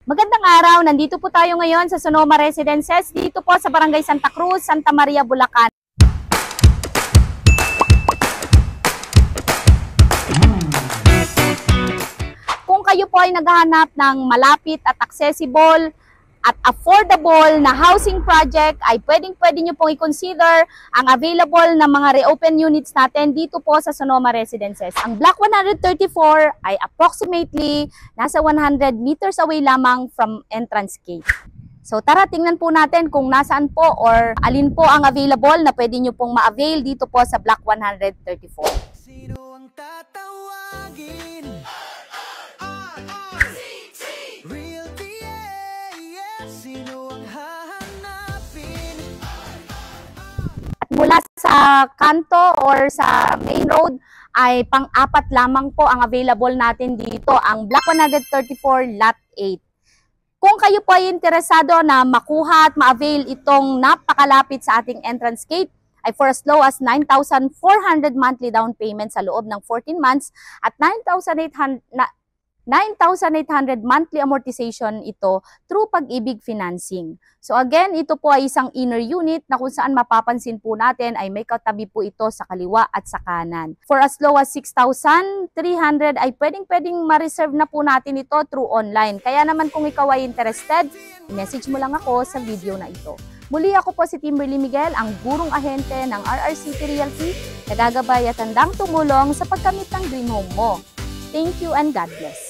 Magandang araw, nandito po tayo ngayon sa Sonoma Residences, dito po sa Barangay Santa Cruz, Santa Maria, Bulacan. Kung kayo po ay naghahanap ng malapit at accessible at affordable na housing project, ay pwedeng-pwede nyo pong i-consider ang available na mga reopen units natin dito po sa Sonoma Residences. Ang Block 134 ay approximately nasa 100 meters away lamang from entrance gate. So tara, tingnan po natin kung nasaan po or alin po ang available na pwede nyo pong ma-avail dito po sa Block 134. Sino ang tatawagin? Mula sa kanto or sa main road ay pang-apat lamang po ang available natin dito, ang Block 134 Lot 8. Kung kayo po ay interesado na makuha at ma-avail itong napakalapit sa ating entrance gate, ay for as low as 9,400 monthly down payment sa loob ng 14 months at 9,800 monthly amortization ito through Pag-ibig Financing. So again, ito po ay isang inner unit na kung saan mapapansin po natin ay may katabi po ito sa kaliwa at sa kanan. For as low as 6,300 ay pwedeng ma-reserve na po natin ito through online. Kaya naman kung ikaw ay interested, message mo lang ako sa video na ito. Muli ako po si Kimberly Miguel, ang gurong ahente ng RRCT Realty, nagagabay at handang tumulong sa pagkamit ng dream home mo. Thank you and God bless.